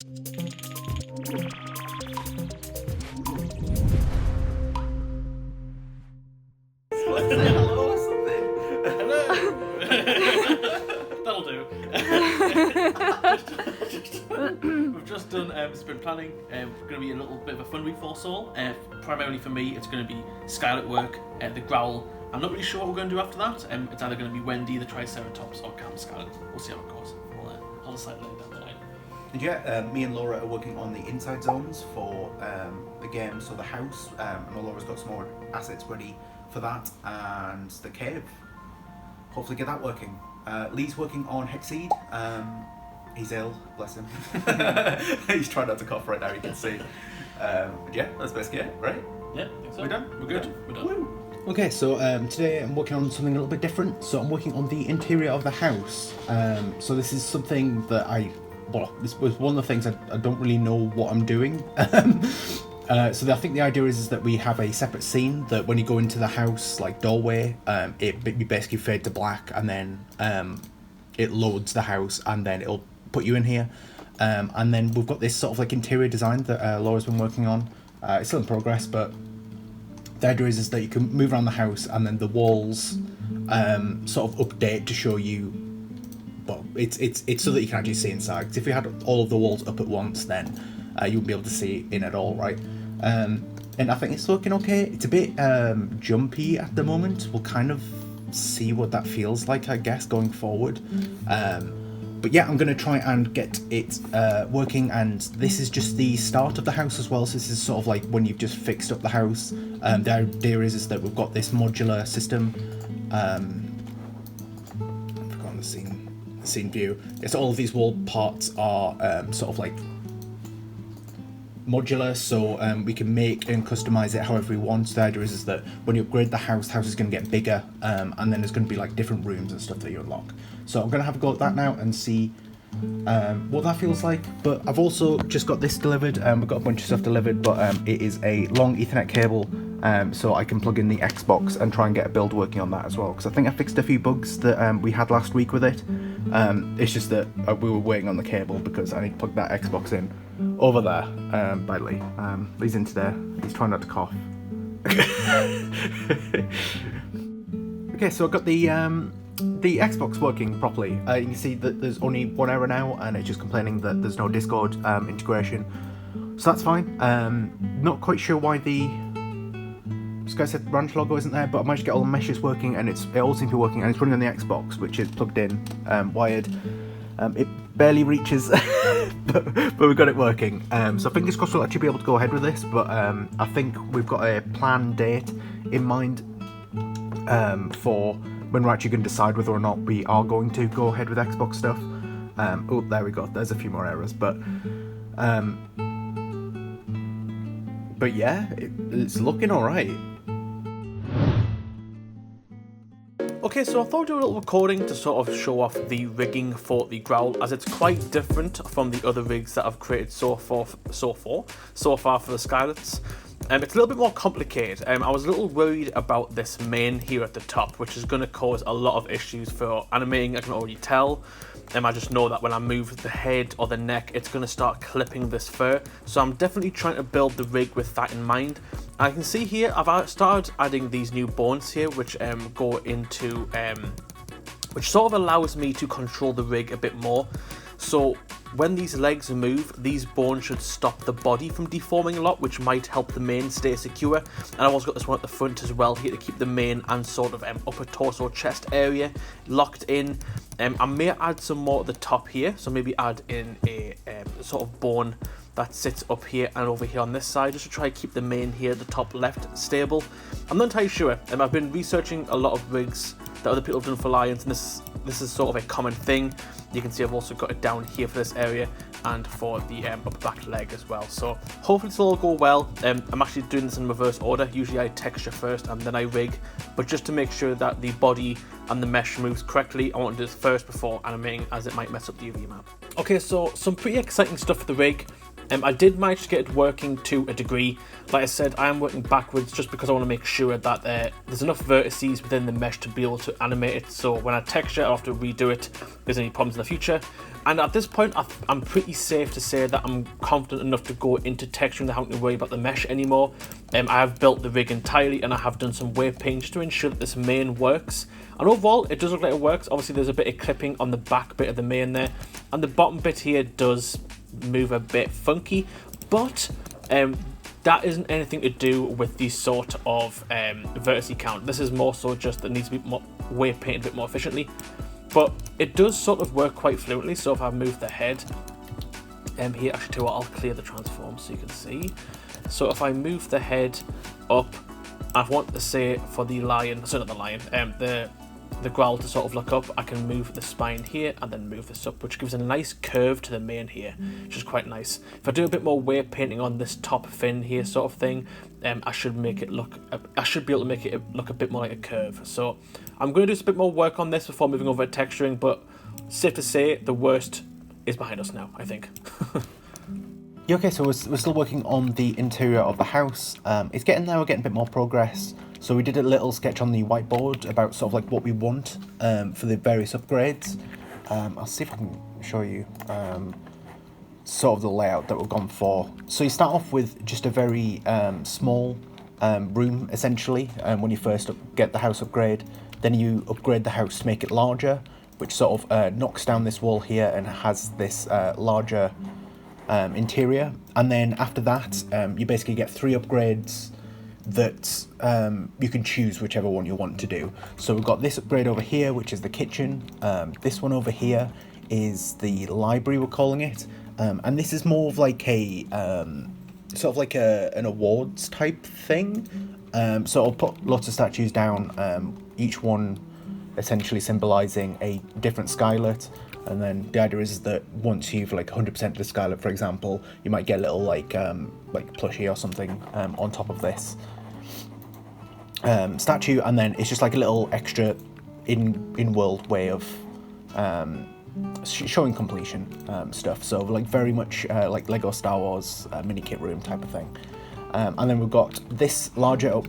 Hello or something. Hello. That'll do. We've just done sprint planning. Going to be a little bit of a fun week for us all. Primarily for me, it's going to be Skylet work, the growl. I'm not really sure what we're going to do after that. It's either going to be Wendy, the Triceratops, or Camp Skylet. We'll see how it goes. I'll decide later down the line. And yeah, me and Laura are working on the inside zones for the game, so the house, and Laura's got some more assets ready for that, and the cave. Hopefully get that working. Lee's working on Hexseed. He's ill, bless him. He's trying not to cough right now, you can see. But yeah, that's basically it, right? Yeah, I think so. We're done? We're good. Yeah. We're done. Woo. Okay, so today I'm working on something a little bit different. So I'm working on the interior of the house. So this is something that this was one of the things I don't really know what I'm doing. So I think the idea is that we have a separate scene that when you go into the house, like doorway, you basically fade to black, and then it loads the house, and then it'll put you in here. And then we've got this sort of like interior design that Laura's been working on. It's still in progress, but the idea is that you can move around the house, and then the walls sort of update to show you. Well, it's so that you can actually see inside. Because if you had all of the walls up at once, then you wouldn't be able to see in at all, right? And I think it's looking okay. It's a bit jumpy at the moment. We'll kind of see what that feels like, I guess, going forward. But yeah, I'm going to try and get it working, and this is just the start of the house as well, so this is sort of like when you've just fixed up the house. The idea is that we've got this modular system. I've forgotten the scene view. It's all of these wall parts are sort of like modular, so we can make and customize it however we want. The idea is that when you upgrade the house is going to get bigger, and then there's going to be like different rooms and stuff that you unlock. So I'm going to have a go at that now and see what that feels like. But I've also just got this delivered. We've got a bunch of stuff delivered, but it is a long Ethernet cable, so I can plug in the Xbox and try and get a build working on that as well, because I think I fixed a few bugs that we had last week with it. It's just that we were waiting on the cable because I need to plug that Xbox in over there. By Lee. Lee's in today. He's trying not to cough. Okay, so I've got the Xbox working properly. You can see that there's only one error now, and it's just complaining that there's no Discord integration. So that's fine. Not quite sure why the Skystead Ranch logo isn't there, but I managed to get all the meshes working, and it all seems to be working, and it's running on the Xbox, which is plugged in, wired. It barely reaches, but we've got it working. So fingers crossed we'll actually be able to go ahead with this, but I think we've got a planned date in mind for when we're actually going to decide whether or not we are going to go ahead with Xbox stuff. Oh, there we go. There's a few more errors, but yeah, it's looking all right. Okay, so I thought I'd do a little recording to sort of show off the rigging for the growl, as it's quite different from the other rigs that I've created so far for the Skylets. It's a little bit more complicated. I was a little worried about this mane here at the top, which is going to cause a lot of issues for animating. I can already tell. I just know that when I move the head or the neck, it's going to start clipping this fur. So I'm definitely trying to build the rig with that in mind. I can see here I've started adding these new bones here, which go into, which sort of allows me to control the rig a bit more. So when these legs move, these bones should stop the body from deforming a lot, which might help the mane stay secure. And I've also got this one at the front as well here to keep the mane and sort of upper torso chest area locked in. I may add some more at the top here, so maybe add in a sort of bone that sits up here and over here on this side, just to try to keep the mane here at the top left stable. I'm not entirely sure. I've been researching a lot of rigs that other people have done for lions, and this is sort of a common thing. You can see I've also got it down here for this area and for the upper back leg as well. So hopefully this will all go well. I'm actually doing this in reverse order. Usually I texture first and then I rig, but just to make sure that the body and the mesh moves correctly, I want to do this first before animating, as it might mess up the UV map. Okay, so some pretty exciting stuff for the rig. I did manage to get it working to a degree. Like I said, I am working backwards just because I want to make sure that there's enough vertices within the mesh to be able to animate it, so when I texture I'll have to redo it if there's any problems in the future. And at this point I'm pretty safe to say that I'm confident enough to go into texturing without having to worry about the mesh anymore. I have built the rig entirely and I have done some wave paint just to ensure that this main works. And overall it does look like it works. Obviously there's a bit of clipping on the back bit of the main there, and the bottom bit here does move a bit funky, but that isn't anything to do with the sort of vertice count. This is more so just that it needs to be more wave painted a bit more efficiently, but it does sort of work quite fluently. So if I move the head here, actually too, I'll clear the transform so you can see. So if I move the head up, I want to say for the lion, sorry not the lion, the growl to sort of look up, I can move the spine here and then move this up, which gives a nice curve to the mane here, which is quite nice. If I do a bit more wave painting on this top fin here sort of thing, I should be able to make it look a bit more like a curve. So I'm going to do a bit more work on this before moving over to texturing, but safe to say the worst is behind us now, I think. Yeah, okay, so we're still working on the interior of the house. It's getting there, we're getting a bit more progress. So we did a little sketch on the whiteboard about sort of like what we want for the various upgrades. I'll see if I can show you sort of the layout that we've gone for. So you start off with just a very small room, essentially, when you first get the house upgrade. Then you upgrade the house to make it larger, which sort of knocks down this wall here and has this larger interior. And then after that, you basically get 3 upgrades that you can choose whichever one you want to do. So we've got this upgrade over here, which is the kitchen. This one over here is the library, we're calling it. And this is more of like a sort of like an awards type thing. So I'll put lots of statues down, each one essentially symbolizing a different Skylet. And then the idea is that once you've like 100% of the Skylet, for example, you might get a little like plushie or something on top of this statue, and then it's just like a little extra in-world way of showing completion stuff. So like very much like Lego Star Wars mini kit room type of thing. And then we've got this larger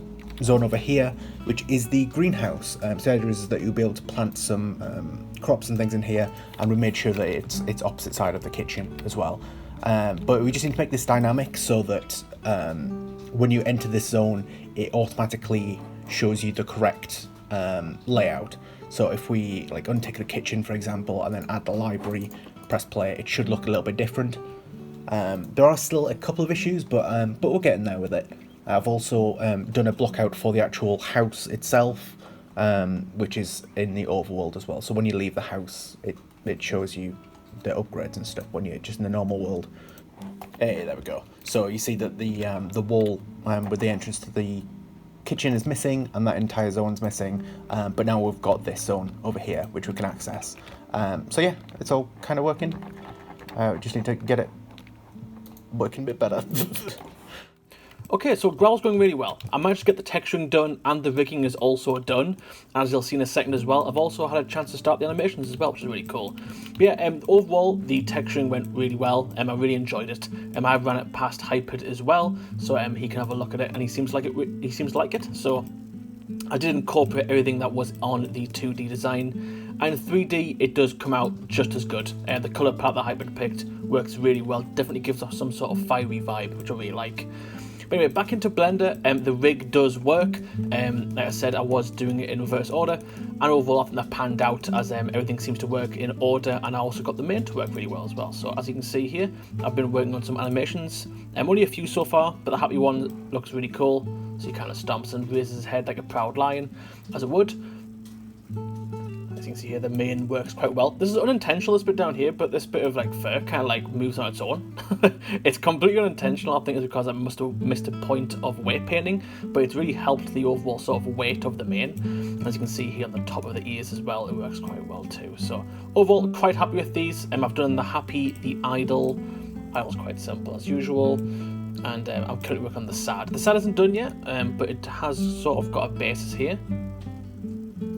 zone over here, which is the greenhouse. So the idea is that you'll be able to plant some crops and things in here, and we made sure that it's opposite side of the kitchen as well. But we just need to make this dynamic so that when you enter this zone, it automatically shows you the correct layout. So if we like untick the kitchen, for example, and then add the library, press play, it should look a little bit different. There are still a couple of issues, but we're getting there with it. I've also done a block out for the actual house itself, which is in the overworld as well. So when you leave the house, it shows you the upgrades and stuff when you're just in the normal world. Hey, there we go. So you see that the wall with the entrance to the kitchen is missing, and that entire zone's missing. But now we've got this zone over here, which we can access. So yeah, it's all kind of working. We just need to get it working a bit better. Okay, so Growl's going really well. I managed to get the texturing done and the rigging is also done. As you'll see in a second as well, I've also had a chance to start the animations as well, which is really cool. But yeah, overall, the texturing went really well. I really enjoyed it. I ran it past Hyped as well, so he can have a look at it, and he seems like it. So I did incorporate everything that was on the 2D design. And in 3D, it does come out just as good. The colour palette that Hyped picked works really well. Definitely gives off some sort of fiery vibe, which I really like. But anyway, back into Blender, the rig does work. Like I said, I was doing it in reverse order, and overall I think that panned out as everything seems to work in order, and I also got the main to work really well as well. So as you can see here, I've been working on some animations, only a few so far, but the happy one looks really cool. So he kind of stomps and raises his head like a proud lion, as it would. As you can see here, the mane works quite well. This is unintentional, this bit down here, but this bit of like fur kind of like moves on its own. It's completely unintentional. I think it's because I must have missed a point of weight painting, but it's really helped the overall sort of weight of the mane. As you can see here on the top of the ears as well, it works quite well too. So overall, quite happy with these. I've done the happy, the idle. Idle's quite simple as usual. And I'm currently working on the sad. The sad isn't done yet, but it has sort of got a basis here.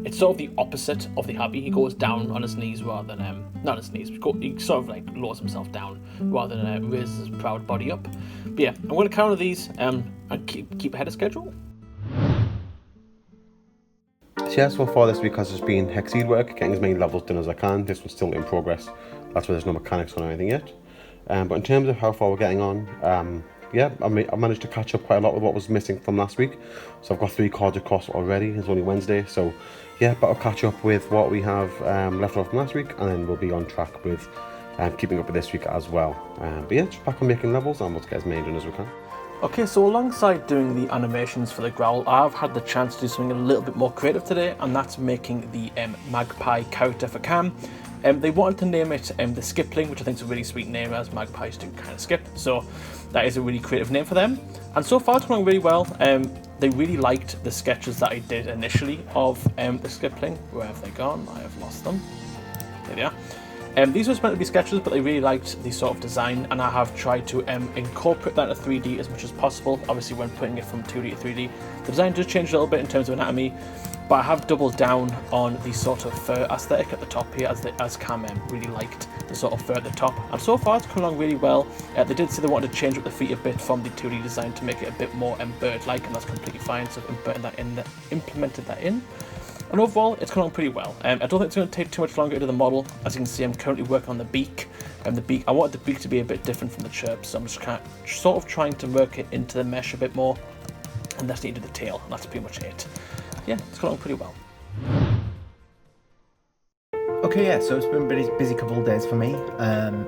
it's sort of the opposite of the Abbey. He goes down on his knees rather than not his knees. He sort of like lowers himself down rather than raises his proud body up. But yeah, I'm going to counter these and keep ahead of schedule. So yeah, so far this week has just been Hexseed work, getting as many levels done as I can. This one's still in progress. That's why there's no mechanics on or anything yet. But in terms of how far we're getting on, yeah, I managed to catch up quite a lot with what was missing from last week. So I've got 3 cards across already. It's only Wednesday, so yeah, but I'll catch up with what we have left off from last week, and then we'll be on track with keeping up with this week as well. But yeah, just back on making levels, and we'll get as many done as we can. Okay, so alongside doing the animations for the growl, I've had the chance to do something a little bit more creative today, and that's making the magpie character for Cam. They wanted to name it the Skipling, which I think is a really sweet name, as magpies do kind of skip, so that is a really creative name for them. And so far it's going really well. They really liked the sketches that I did initially of the Skipling. Where have they gone? I have lost them. There they are. These were meant to be sketches, but they really liked the sort of design, and I have tried to incorporate that into 3D as much as possible. Obviously, when putting it from 2D to 3D, the design does change a little bit in terms of anatomy, but I have doubled down on the sort of fur aesthetic at the top here, as Cam really liked the sort of fur at the top, and so far it's come along really well. They did say they wanted to change up the feet a bit from the 2D design to make it a bit more bird-like, and that's completely fine, so I've implemented that in. And overall, it's come along pretty well. I don't think it's going to take too much longer to do the model. As you can see, I'm currently working on the beak. And I wanted the beak to be a bit different from the chirp, so I'm just sort of trying to work it into the mesh a bit more. And that's needed the tail, and that's pretty much it. Yeah, it's come along pretty well. Okay, yeah, so it's been a busy couple of days for me.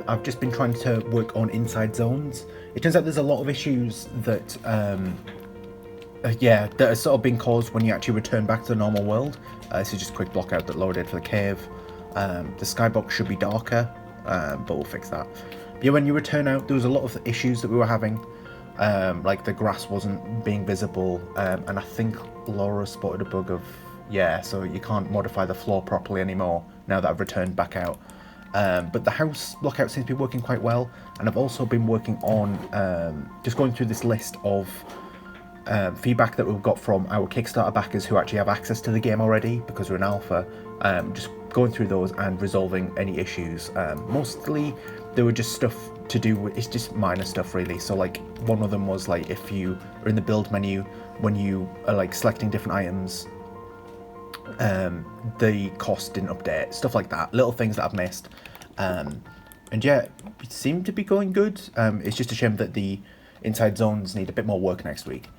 I've just been trying to work on inside zones. It turns out there's a lot of issues that that are sort of being caused when you actually return back to the normal world. This is just a quick block out that Laura did for the cave. The skybox should be darker, but we'll fix that. But yeah, when you return out, there was a lot of issues that we were having. Like the grass wasn't being visible, and I think Laura spotted a bug of, so you can't modify the floor properly anymore now that I've returned back out. But the house lockout seems to be working quite well, and I've also been working on just going through this list of feedback that we've got from our Kickstarter backers who actually have access to the game already because we're in alpha. Just going through those and resolving any issues. Mostly they were just stuff to do with, it's just minor stuff really. So like one of them was like if you are in the build menu, when you are like selecting different items, the cost didn't update, stuff like that, little things that I've missed. And yeah, it seemed to be going good. It's just a shame that the inside zones need a bit more work next week.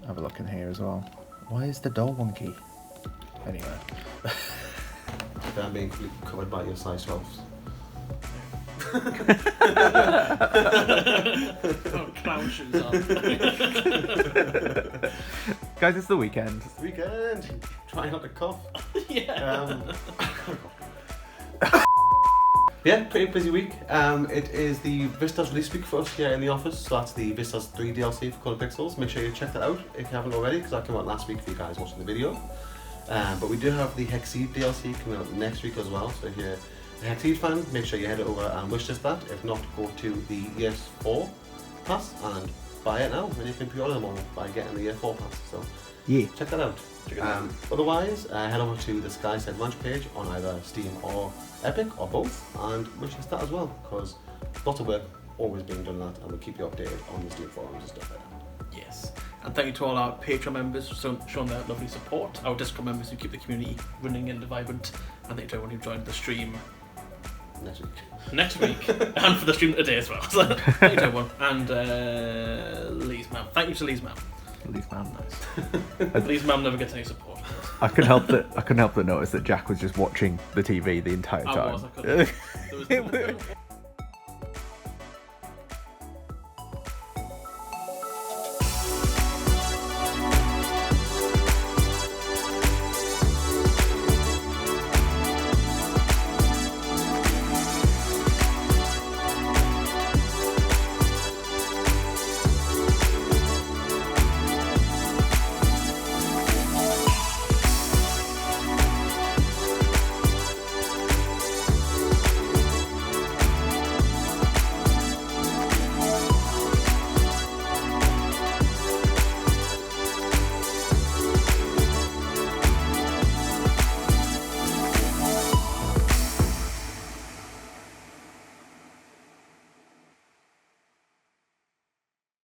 Have a look in here as well. Why is the door wonky? Anyway. I'm being covered by your size 12s. Oh, clown shoes on. Guys, it's the weekend. It's the weekend. Try not to cough. Yeah. Yeah, pretty busy week. It is the Vistas release week for us here in the office, so that's the Vistas 3 DLC for Colour Pixels. Make sure you check that out if you haven't already, because that came out last week for you guys watching the video. But we do have the Hexseed DLC coming out next week as well, so if you're a Hexseed fan, make sure you head over and wishlist that. If not, go to the ES4 pass and buy it now, and you can pre-order them all by getting the ES4 pass. So Yeah. check that out. Otherwise, head over to the Skystead Ranch page on either Steam or Epic or both, and wishlist that as well, because lots of work always being done on that, and we'll keep you updated on the Steam forums and stuff like that. Yes. And thank you to all our Patreon members for showing their lovely support, our Discord members who keep the community running and vibrant, and thank you to everyone who joined the stream next week and for the stream today as well. So thank you to everyone. And Lee's mum. Thank you to Lee's mum. Lee's mum. Nice. Lee's mum never gets any support. I couldn't help but notice that Jack was just watching the TV the entire time. I was. I couldn't. There was